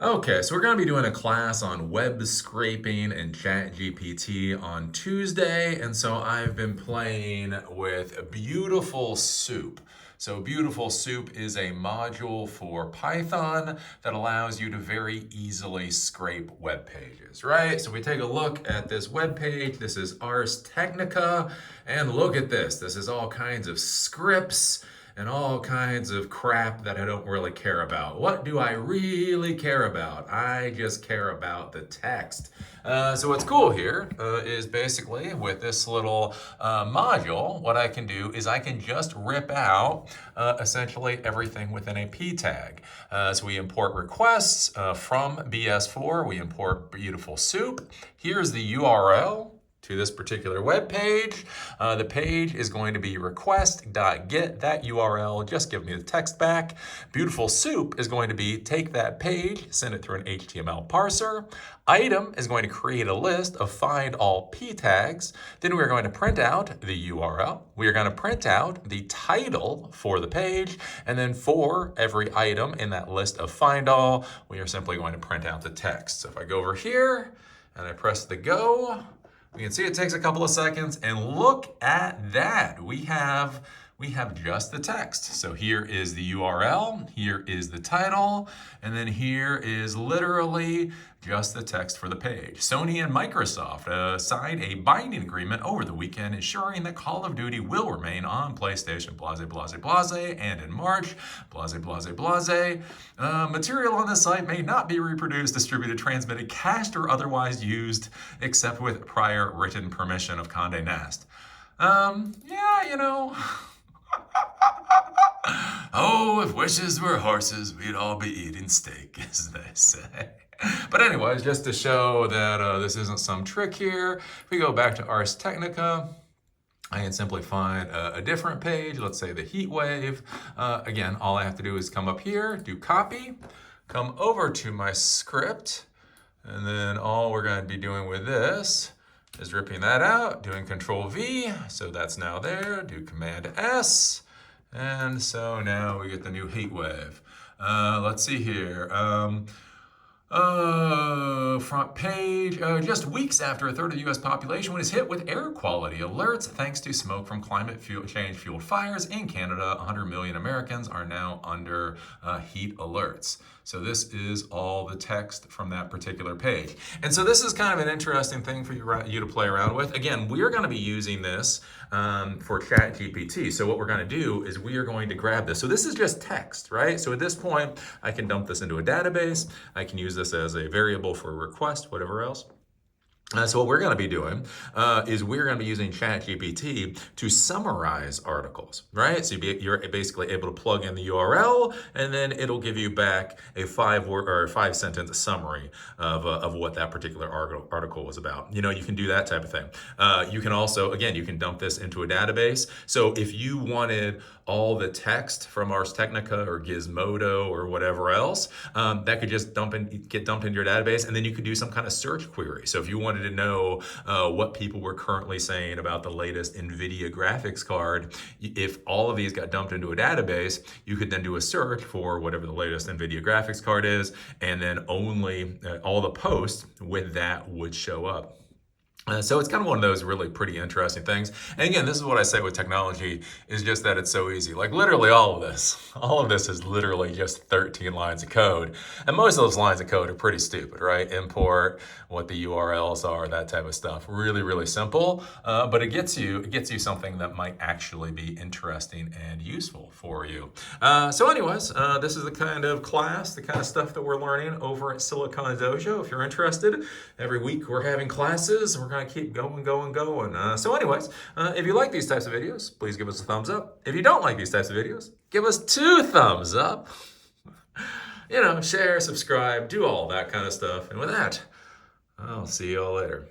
Okay, so we're going to be doing a class on web scraping and ChatGPT on Tuesday. And so I've been playing with Beautiful Soup. So Beautiful Soup is a module for Python that allows you to very easily scrape web pages, right? So we take a look at this web page. This is Ars Technica. And look at this. This is all kinds of scripts and all kinds of crap that I don't really care about. What do I really care about? I just care about the text. So what's cool here is basically with this little module, what I can do is I can just rip out essentially everything within a p tag. So we import requests from BS4. We import Beautiful Soup. Here's the URL to this particular web page. The page is going to be request.get that URL, just give me the text back. Beautiful Soup is going to be take that page, send it through an HTML parser. Item is going to create a list of find all p tags. Then we're going to print out the URL. We are going to print out the title for the page. And then for every item in that list of find all, we are simply going to print out the text. So if I go over here and I press the go, we can see it takes a couple of seconds, and look at that. We have just the text. So here is the URL, here is the title, and then here is literally just the text for the page. Sony and Microsoft signed a binding agreement over the weekend ensuring that Call of Duty will remain on PlayStation, blase, blase, blase, and in March, blase, blase, blase. Material on this site may not be reproduced, distributed, transmitted, cached, or otherwise used except with prior written permission of Condé Nast. Yeah, you know. Oh, if wishes were horses, we'd all be eating steak, as they say. But anyways, just to show that this isn't some trick here, if we go back to Ars Technica, I can simply find a different page, let's say the heat wave. Again, all I have to do is come up here, do copy, come over to my script, and then all we're going to be doing with this is ripping that out, doing Control V, so that's now there, do Command S, and so now we get the new heat wave. Let's see here. Front page, just weeks after a third of the U.S. population was hit with air quality alerts thanks to smoke from climate change fueled fires in Canada, 100 million Americans are now under heat alerts. So this is all the text from that particular page. And so this is kind of an interesting thing for you to play around with. Again, we are going to be using this for ChatGPT. So what we're going to do is we are going to grab this. So this is just text, right? So at this point, I can dump this into a database. I can use this as a variable for a request, whatever else. So what we're going to be doing is we're going to be using ChatGPT to summarize articles, right? So you're basically able to plug in the URL, and then it'll give you back a 5-word or 5-sentence summary of what that particular article was about. You know, you can do that type of thing. You can also, again, you can dump this into a database. So if you wanted all the text from Ars Technica or Gizmodo or whatever else, that could just get dumped into your database, and then you could do some kind of search query. So if you wanted to know what people were currently saying about the latest NVIDIA graphics card, if all of these got dumped into a database, you could then do a search for whatever the latest NVIDIA graphics card is, and then only all the posts with that would show up. So it's kind of one of those really pretty interesting things. And again, this is what I say with technology, is just that it's so easy. Like literally all of this is literally just 13 lines of code. And most of those lines of code are pretty stupid, right? Import, what the URLs are, that type of stuff. Really, really simple. But it gets you something that might actually be interesting and useful for you. So anyways, this is the kind of class, the kind of stuff that we're learning over at Silicon Dojo. If you're interested, every week we're having classes. We're going to keep going. So anyways, if you like these types of videos, please give us a thumbs up. If you don't like these types of videos, give us 2 thumbs up. You know, share, subscribe, do all that kind of stuff. And with that, I'll see you all later.